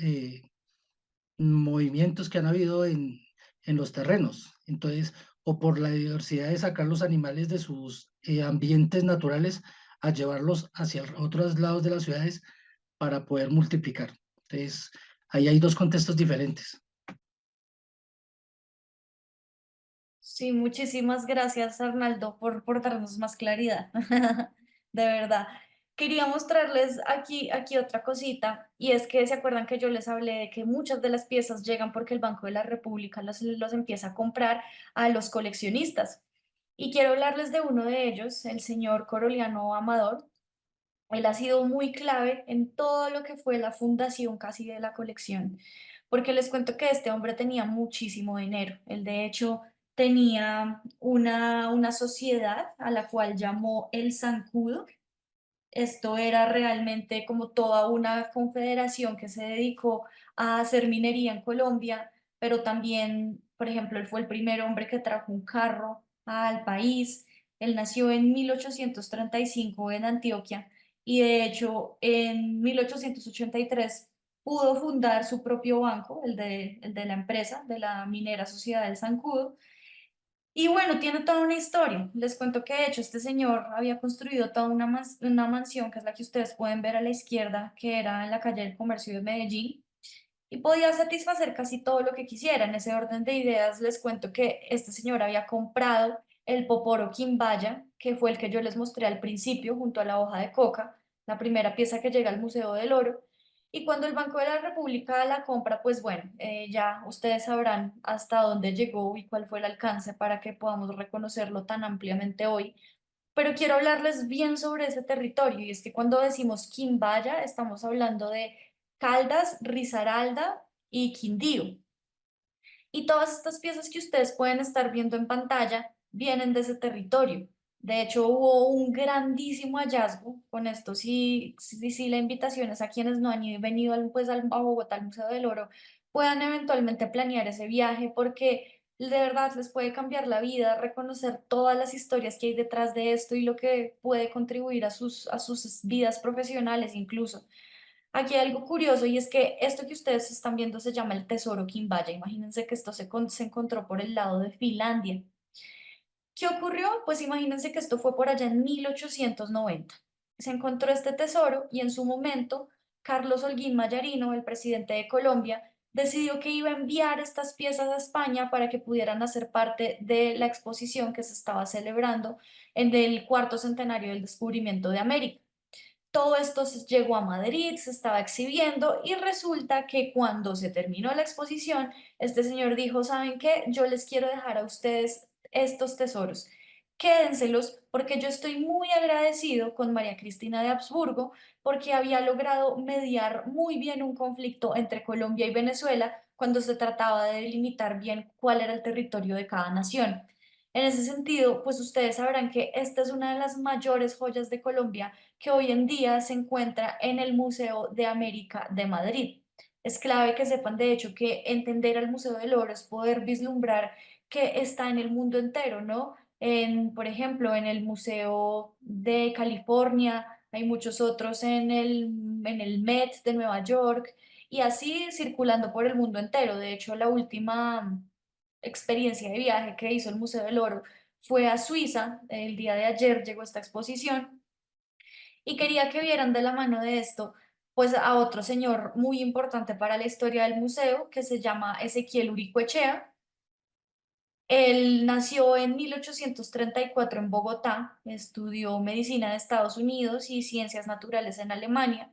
movimientos que han habido en los terrenos. Entonces, o por la diversidad de sacar los animales de sus ambientes naturales a llevarlos hacia otros lados de las ciudades para poder multiplicar. Entonces, ahí hay dos contextos diferentes. Sí, muchísimas gracias, Arnaldo, por darnos más claridad. De verdad. Quería mostrarles aquí otra cosita, y es que se acuerdan que yo les hablé de que muchas de las piezas llegan porque el Banco de la República los empieza a comprar a los coleccionistas. Y quiero hablarles de uno de ellos, el señor Coroliano Amador. Él ha sido muy clave en todo lo que fue la fundación casi de la colección, porque les cuento que este hombre tenía muchísimo dinero. Él de hecho tenía una sociedad a la cual llamó el Zancudo. Esto era realmente como toda una confederación que se dedicó a hacer minería en Colombia, pero también, por ejemplo, él fue el primer hombre que trajo un carro al país. Él nació en 1835 en Antioquia y de hecho en 1883 pudo fundar su propio banco, el de la empresa, de la minera Sociedad del Zancudo. Y bueno, tiene toda una historia. Les cuento que de hecho este señor había construido toda una mansión, que es la que ustedes pueden ver a la izquierda, que era en la calle del Comercio de Medellín, y podía satisfacer casi todo lo que quisiera. En ese orden de ideas, les cuento que este señor había comprado el Poporo Quimbaya, que fue el que yo les mostré al principio, junto a la hoja de coca, la primera pieza que llega al Museo del Oro. Y cuando el Banco de la República la compra, pues bueno, ya ustedes sabrán hasta dónde llegó y cuál fue el alcance para que podamos reconocerlo tan ampliamente hoy. Pero quiero hablarles bien sobre ese territorio, y es que cuando decimos Quimbaya, estamos hablando de Caldas, Risaralda y Quindío. Y todas estas piezas que ustedes pueden estar viendo en pantalla vienen de ese territorio. De hecho, hubo un grandísimo hallazgo. Con esto sí, la invitación es a quienes no han venido pues, a Bogotá, al Museo del Oro, puedan eventualmente planear ese viaje, porque de verdad les puede cambiar la vida, reconocer todas las historias que hay detrás de esto y lo que puede contribuir a sus vidas profesionales incluso. Aquí hay algo curioso y es que esto que ustedes están viendo se llama el Tesoro Quimbaya. Imagínense que esto se encontró por el lado de Finlandia. ¿Qué ocurrió? Pues imagínense que esto fue por allá en 1890. Se encontró este tesoro y en su momento Carlos Holguín Mallarino, el presidente de Colombia, decidió que iba a enviar estas piezas a España para que pudieran hacer parte de la exposición que se estaba celebrando en el cuarto centenario del descubrimiento de América. Todo esto llegó a Madrid, se estaba exhibiendo y resulta que cuando se terminó la exposición, este señor dijo, ¿saben qué? Yo les quiero dejar a ustedes estos tesoros. Quédenselos porque yo estoy muy agradecido con María Cristina de Habsburgo porque había logrado mediar muy bien un conflicto entre Colombia y Venezuela cuando se trataba de delimitar bien cuál era el territorio de cada nación. En ese sentido, pues ustedes sabrán que esta es una de las mayores joyas de Colombia que hoy en día se encuentra en el Museo de América de Madrid. Es clave que sepan, de hecho, que entender al Museo del Oro es poder vislumbrar que está en el mundo entero, ¿no? Por ejemplo, en el Museo de California, hay muchos otros en el Met de Nueva York, y así circulando por el mundo entero. De hecho, la última experiencia de viaje que hizo el Museo del Oro fue a Suiza. El día de ayer llegó esta exposición y quería que vieran de la mano de esto, pues a otro señor muy importante para la historia del museo, que se llama Ezequiel Uricoechea. Él nació en 1834 en Bogotá, estudió medicina en Estados Unidos y ciencias naturales en Alemania.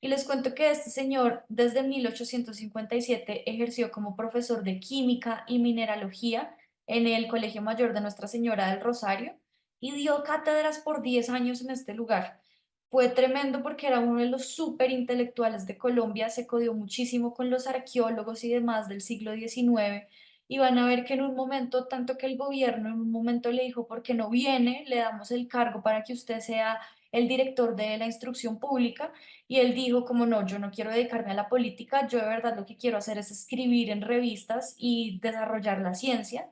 Y les cuento que este señor desde 1857 ejerció como profesor de química y mineralogía en el Colegio Mayor de Nuestra Señora del Rosario y dio cátedras por 10 años en este lugar. Fue tremendo porque era uno de los súper intelectuales de Colombia, se codió muchísimo con los arqueólogos y demás del siglo XIX y van a ver que en un momento, tanto que el gobierno en un momento le dijo, ¿por qué no viene? Le damos el cargo para que usted sea el director de la instrucción pública. Y él dijo, como no, yo no quiero dedicarme a la política, yo de verdad lo que quiero hacer es escribir en revistas y desarrollar la ciencia.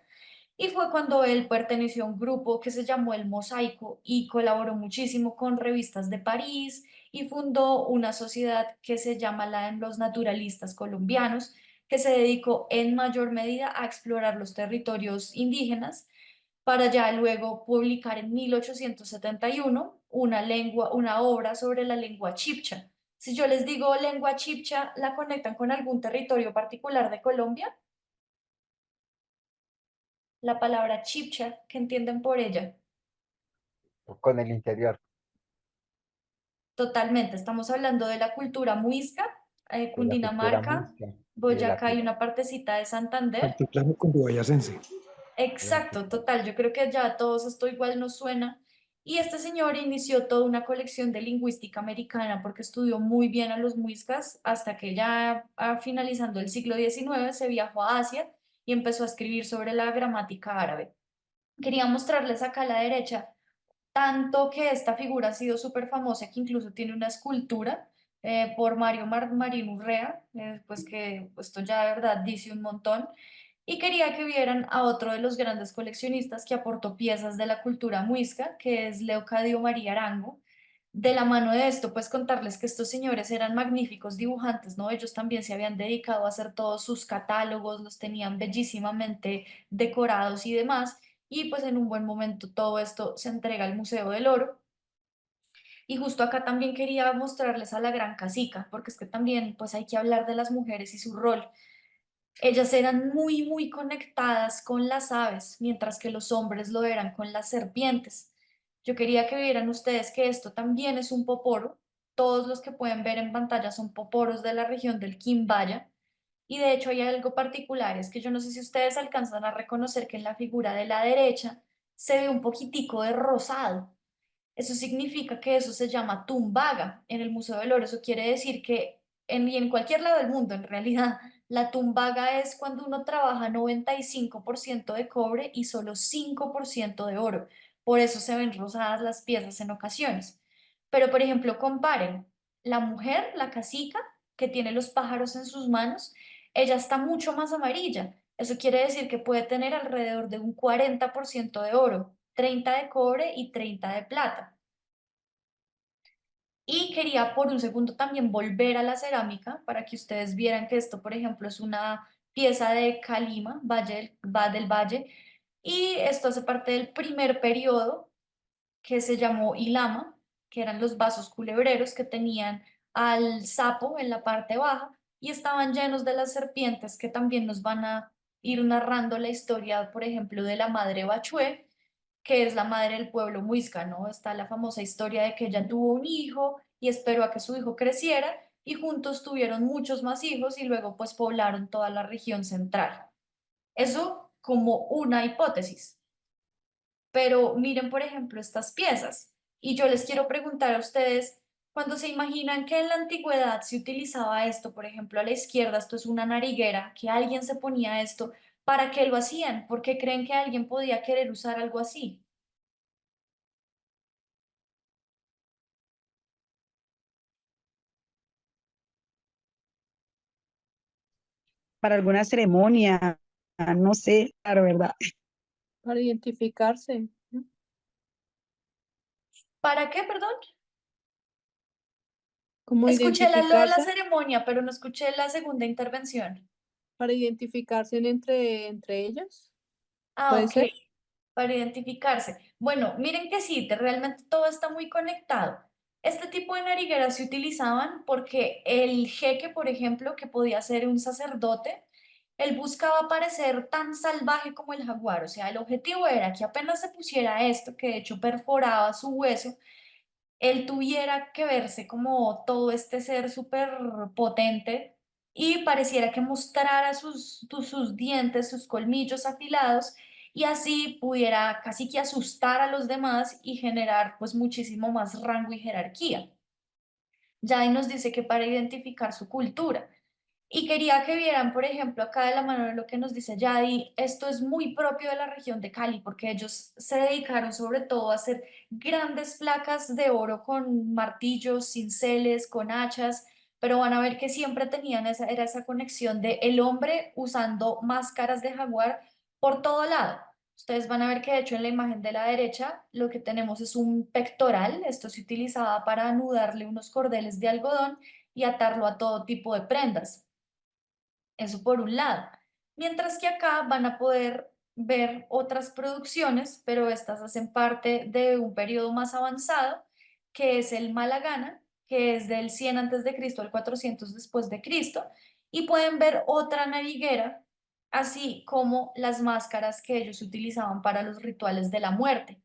Y fue cuando él perteneció a un grupo que se llamó El Mosaico y colaboró muchísimo con revistas de París y fundó una sociedad que se llama la de los naturalistas colombianos, que se dedicó en mayor medida a explorar los territorios indígenas para ya luego publicar en 1871 una obra sobre la lengua chibcha. Si yo les digo lengua chibcha, ¿la conectan con algún territorio particular de Colombia? La palabra chibcha, ¿qué entienden por ella? Con el interior Totalmente, estamos hablando de la cultura muisca, de la cultura Cundinamarca, muisca y de la Boyacá y una partecita de Santander. Altiplano cundiboyacense. Exacto, total, yo creo que ya a todos esto igual nos suena. Y este señor inició toda una colección de lingüística americana porque estudió muy bien a los muiscas hasta que ya finalizando el siglo XIX se viajó a Asia y empezó a escribir sobre la gramática árabe. Quería mostrarles acá a la derecha tanto que esta figura ha sido súper famosa que incluso tiene una escultura por Marín Urrea, pues que esto ya de verdad dice un montón. Y quería que vieran a otro de los grandes coleccionistas que aportó piezas de la cultura muisca, que es Leocadio María Arango. De la mano de esto, pues contarles que estos señores eran magníficos dibujantes, ¿no? Ellos también se habían dedicado a hacer todos sus catálogos, los tenían bellísimamente decorados y demás, y pues en un buen momento todo esto se entrega al Museo del Oro. Y justo acá también quería mostrarles a la Gran Casica, porque es que también pues hay que hablar de las mujeres y su rol. Ellas eran muy, muy conectadas con las aves, mientras que los hombres lo eran con las serpientes. Yo quería que vieran ustedes que esto también es un poporo. Todos los que pueden ver en pantalla son poporos de la región del Quimbaya. Y de hecho hay algo particular, es que yo no sé si ustedes alcanzan a reconocer que en la figura de la derecha se ve un poquitico de rosado. Eso significa que eso se llama tumbaga en el Museo del Oro. Eso quiere decir que y en cualquier lado del mundo, en realidad, la tumbaga es cuando uno trabaja 95% de cobre y solo 5% de oro. Por eso se ven rosadas las piezas en ocasiones. Pero, por ejemplo, comparen la mujer, la casica, que tiene los pájaros en sus manos, ella está mucho más amarilla. Eso quiere decir que puede tener alrededor de un 40% de oro, 30 de cobre y 30 de plata. Y quería por un segundo también volver a la cerámica para que ustedes vieran que esto, por ejemplo, es una pieza de Calima, del Valle, y esto hace parte del primer periodo que se llamó Ilama, que eran los vasos culebreros que tenían al sapo en la parte baja y estaban llenos de las serpientes que también nos van a ir narrando la historia, por ejemplo, de la madre Bachué, que es la madre del pueblo muisca, ¿no? Está la famosa historia de que ella tuvo un hijo y esperó a que su hijo creciera y juntos tuvieron muchos más hijos y luego pues poblaron toda la región central. Eso como una hipótesis. Pero miren, por ejemplo, estas piezas. Y yo les quiero preguntar a ustedes, cuando se imaginan que en la antigüedad se utilizaba esto, por ejemplo, a la izquierda, esto es una nariguera, que alguien se ponía esto, ¿para qué lo hacían? ¿Por qué creen que alguien podía querer usar algo así? Para alguna ceremonia, no sé, claro, ¿verdad? Para identificarse, ¿no? ¿Para qué, perdón? ¿Cómo Escuché lo de la identificarse? ceremonia, pero no escuché la segunda intervención. Para identificarse entre ellos, Ah, ¿puede ok, ser? para identificarse. Bueno, miren que sí, realmente todo está muy conectado. Este tipo de narigueras se utilizaban porque el jeque, por ejemplo, que podía ser un sacerdote, él buscaba parecer tan salvaje como el jaguar. O sea, el objetivo era que apenas se pusiera esto, que de hecho perforaba su hueso, él tuviera que verse como todo este ser súper potente y pareciera que mostrara sus dientes, sus colmillos afilados y así pudiera casi que asustar a los demás y generar pues muchísimo más rango y jerarquía. Ya ahí nos dice que para identificar su cultura. Y quería que vieran, por ejemplo, acá de la mano de lo que nos dice Yadi, esto es muy propio de la región de Cali, porque ellos se dedicaron sobre todo a hacer grandes placas de oro con martillos, cinceles, con hachas, pero van a ver que siempre tenían era esa conexión de el hombre usando máscaras de jaguar por todo lado. Ustedes van a ver que de hecho en la imagen de la derecha lo que tenemos es un pectoral, esto se utilizaba para anudarle unos cordeles de algodón y atarlo a todo tipo de prendas. Eso por un lado. Mientras que acá van a poder ver otras producciones, pero estas hacen parte de un periodo más avanzado, que es el Malagana, que es del 100 antes de Cristo al 400 después de Cristo, y pueden ver otra nariguera, así como las máscaras que ellos utilizaban para los rituales de la muerte.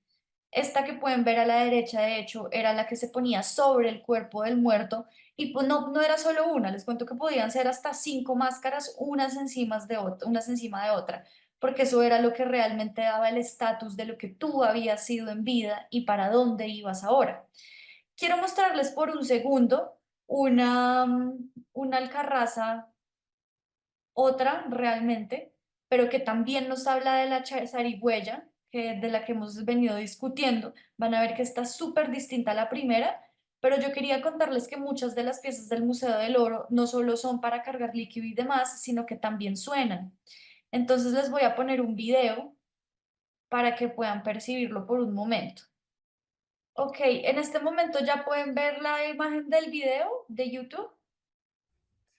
Esta que pueden ver a la derecha, de hecho, era la que se ponía sobre el cuerpo del muerto y pues no era solo una, les cuento que podían ser hasta 5 máscaras, unas encima de otra, porque eso era lo que realmente daba el estatus de lo que tú habías sido en vida y para dónde ibas ahora. Quiero mostrarles por un segundo una alcarraza, otra realmente, pero que también nos habla de la zarigüeya, de la que hemos venido discutiendo. Van a ver que está súper distinta a la primera, pero yo quería contarles que muchas de las piezas del Museo del Oro no solo son para cargar líquido y demás, sino que también suenan. Entonces les voy a poner un video para que puedan percibirlo por un momento. Ok, en este momento ya pueden ver la imagen del video de YouTube.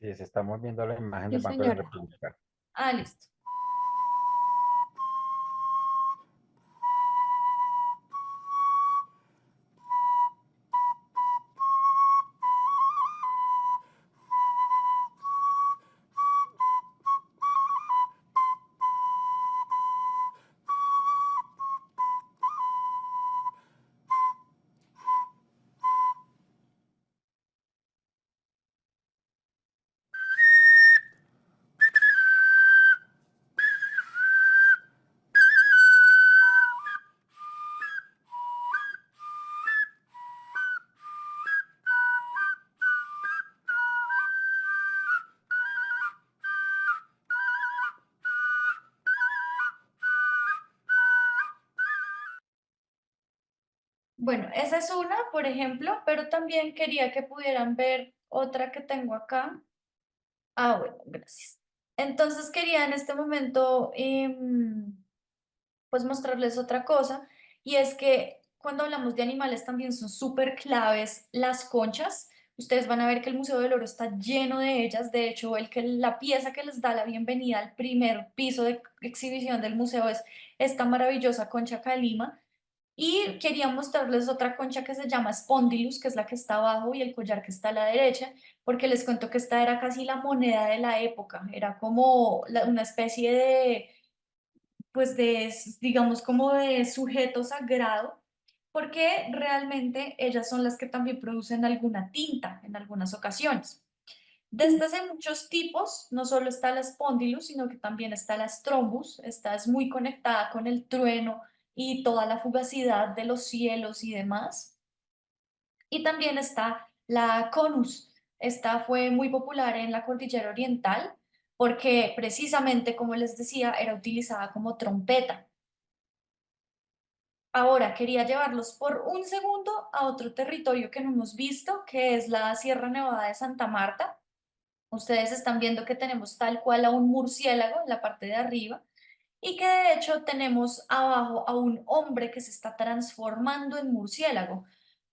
Sí, se estamos viendo la imagen Sí, del Banco de la señora. República. Ah, listo. Bueno, esa es una, por ejemplo, pero también quería que pudieran ver otra que tengo acá. Ah, bueno, gracias. Entonces quería en este momento pues mostrarles otra cosa y es que cuando hablamos de animales también son súper claves las conchas. Ustedes van a ver que el Museo del Oro está lleno de ellas. De hecho, la pieza que les da la bienvenida al primer piso de exhibición del museo es esta maravillosa concha Calima. Y quería mostrarles otra concha que se llama Spondylus, que es la que está abajo, y el collar que está a la derecha, porque les cuento que esta era casi la moneda de la época. Era como una especie de, pues digamos, como de sujeto sagrado, porque realmente ellas son las que también producen alguna tinta en algunas ocasiones. De estas hay muchos tipos, no solo está la Spondylus, sino que también está la Strombus. Esta es muy conectada con el trueno y toda la fugacidad de los cielos y demás. Y también está la Conus. Esta fue muy popular en la cordillera oriental porque precisamente, como les decía, era utilizada como trompeta. Ahora quería llevarlos por un segundo a otro territorio que no hemos visto, que es la Sierra Nevada de Santa Marta. Ustedes están viendo que tenemos tal cual a un murciélago en la parte de arriba y que de hecho tenemos abajo a un hombre que se está transformando en murciélago.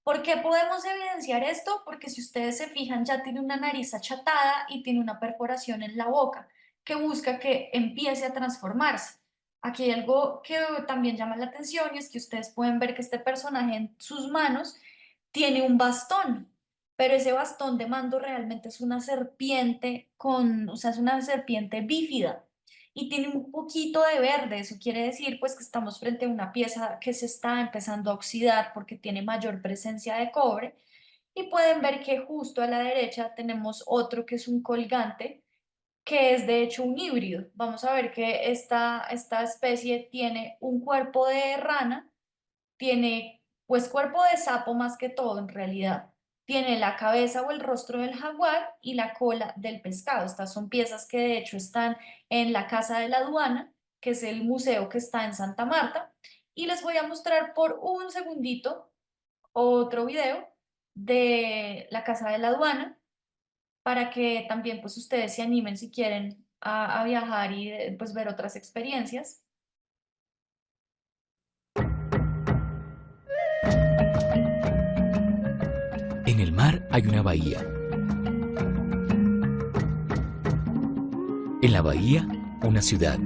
¿Por qué podemos evidenciar esto? Porque si ustedes se fijan ya tiene una nariz achatada y tiene una perforación en la boca que busca que empiece a transformarse. Aquí hay algo que también llama la atención y es que ustedes pueden ver que este personaje en sus manos tiene un bastón, pero ese bastón de mando realmente es una serpiente o sea, es una serpiente bífida y tiene un poquito de verde. Eso quiere decir pues que estamos frente a una pieza que se está empezando a oxidar porque tiene mayor presencia de cobre. Y pueden ver que justo a la derecha tenemos otro que es un colgante, que es de hecho un híbrido. Vamos a ver que esta especie tiene un cuerpo de rana, tiene pues cuerpo de sapo más que todo en realidad. Tiene la cabeza o el rostro del jaguar y la cola del pescado. Estas son piezas que de hecho están en la Casa de la Aduana, que es el museo que está en Santa Marta. Y les voy a mostrar por un segundito otro video de la Casa de la Aduana para que también pues ustedes se animen si quieren a viajar y pues ver otras experiencias. En el mar hay una bahía. En la bahía, una ciudad.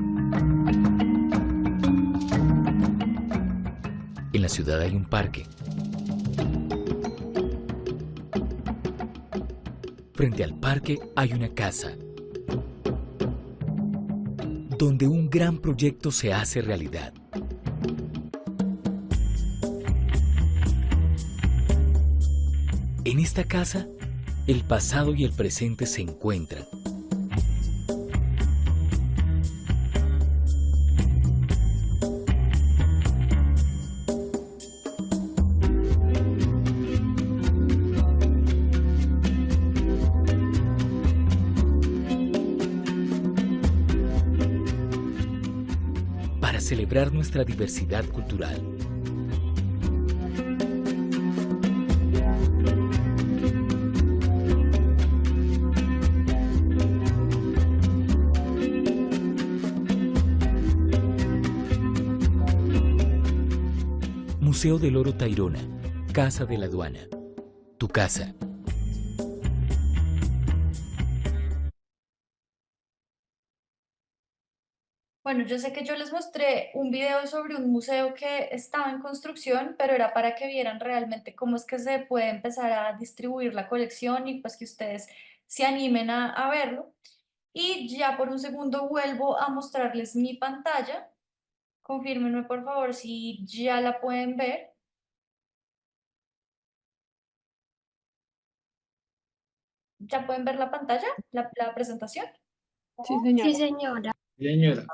En la ciudad hay un parque. Frente al parque hay una casa, donde un gran proyecto se hace realidad. En esta casa, el pasado y el presente se encuentran. Para celebrar nuestra diversidad cultural. Museo del Oro Tayrona, Casa de la Aduana. Tu casa. Bueno, yo sé que yo les mostré un video sobre un museo que estaba en construcción, pero era para que vieran realmente cómo es que se puede empezar a distribuir la colección y pues que ustedes se animen a verlo. Y ya por un segundo vuelvo a mostrarles mi pantalla. Confírmenme por favor si ya la pueden ver. ¿Ya pueden ver la pantalla, la presentación? Sí, señora. señora. Señora,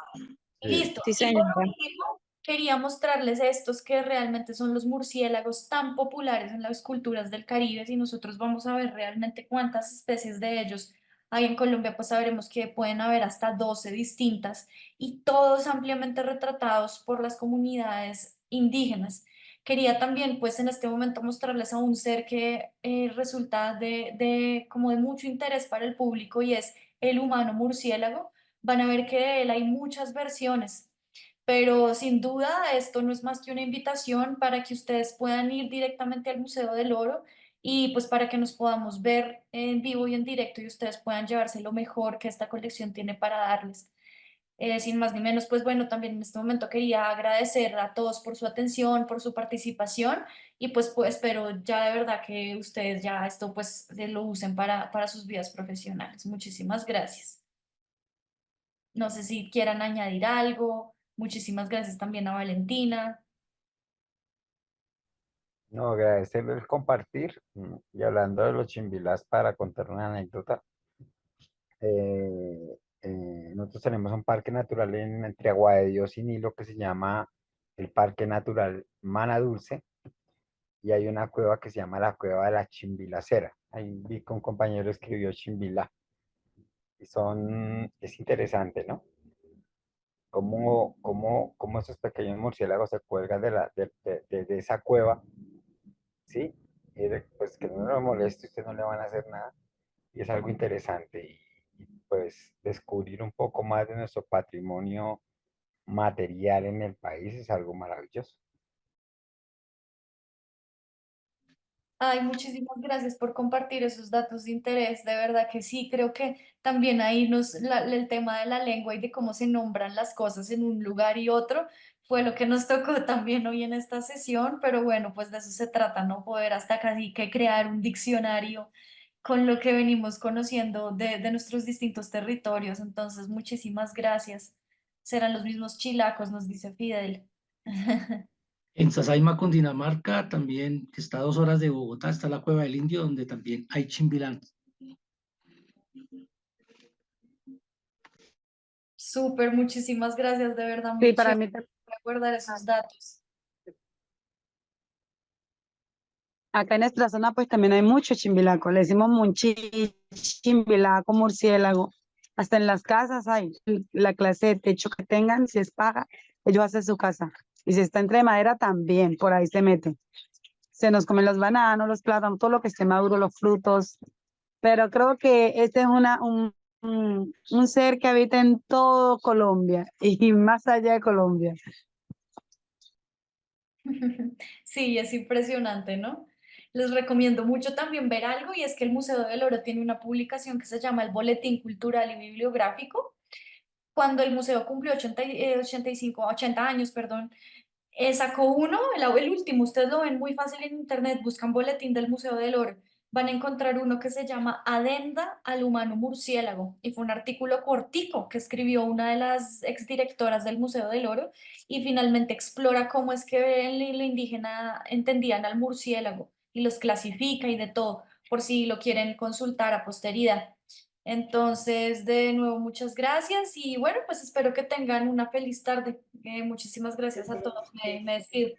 Listo. Sí, Y por señora. último, quería mostrarles estos que realmente son los murciélagos tan populares en las culturas del Caribe. Si nosotros vamos a ver realmente cuántas especies de ellos hay en Colombia, pues sabremos que pueden haber hasta 12 distintas y todos ampliamente retratados por las comunidades indígenas. Quería también, pues en este momento mostrarles a un ser que resulta como de mucho interés para el público y es el humano murciélago. Van a ver que de él hay muchas versiones. Pero sin duda esto no es más que una invitación para que ustedes puedan ir directamente al Museo del Oro y pues para que nos podamos ver en vivo y en directo y ustedes puedan llevarse lo mejor que esta colección tiene para darles. Sin más ni menos, pues bueno, también en este momento quería agradecer a todos por su atención, por su participación y pues espero ya de verdad que ustedes ya esto pues lo usen para sus vidas profesionales. Muchísimas gracias. No sé si quieran añadir algo. Muchísimas gracias también a Valentina. No, agradecerle el compartir. Y hablando de los chimbilás, para contar una anécdota, nosotros tenemos un parque natural entre Agua de Dios y Nilo que se llama el Parque Natural Mana Dulce, y hay una cueva que se llama la Cueva de la Chimbilacera. Ahí vi que un compañero escribió Chimbilá, y es interesante, ¿no? Cómo esos pequeños murciélagos se cuelgan de esa cueva, ¿sí? Pues que no lo moleste, usted no le van a hacer nada, y es algo interesante, pues descubrir un poco más de nuestro patrimonio material en el país es algo maravilloso. Ay, muchísimas gracias por compartir esos datos de interés. De verdad que sí, creo que también ahí el tema de la lengua y de cómo se nombran las cosas en un lugar y otro fue lo que nos tocó también hoy en esta sesión, pero bueno, pues de eso se trata, ¿no? Poder hasta casi que crear un diccionario con lo que venimos conociendo de nuestros distintos territorios. Entonces, muchísimas gracias. Serán los mismos chilacos, nos dice Fidel. En Sasaima, Cundinamarca, también, que está a 2 horas de Bogotá, está la Cueva del Indio, donde también hay chimbilán. Súper, muchísimas gracias, de verdad, Sí, muy para chévere mí, recordar esos datos. acá en nuestra zona pues también hay mucho chimbilaco, le decimos munchi, chimbilaco, murciélago, hasta en las casas hay la clase de techo que tengan, si es paja, ellos hacen su casa, y si está entre madera también, por ahí se meten, se nos comen los bananos, los plátanos, todo lo que esté maduro, los frutos, pero creo que este es un ser que habita en todo Colombia, y más allá de Colombia. Sí, es impresionante, ¿no? Les recomiendo mucho también ver algo y es que el Museo del Oro tiene una publicación que se llama el Boletín Cultural y Bibliográfico. Cuando el museo cumplió 80 años, perdón, sacó uno, el último, ustedes lo ven muy fácil en internet, buscan Boletín del Museo del Oro, van a encontrar uno que se llama Adenda al humano murciélago y fue un artículo cortico que escribió una de las exdirectoras del Museo del Oro y finalmente explora cómo es que en lo indígena entendían al murciélago y los clasifica y de todo, por si lo quieren consultar a posteridad. Entonces, de nuevo, muchas gracias y bueno, pues espero que tengan una feliz tarde. Muchísimas gracias a todos. Me despido.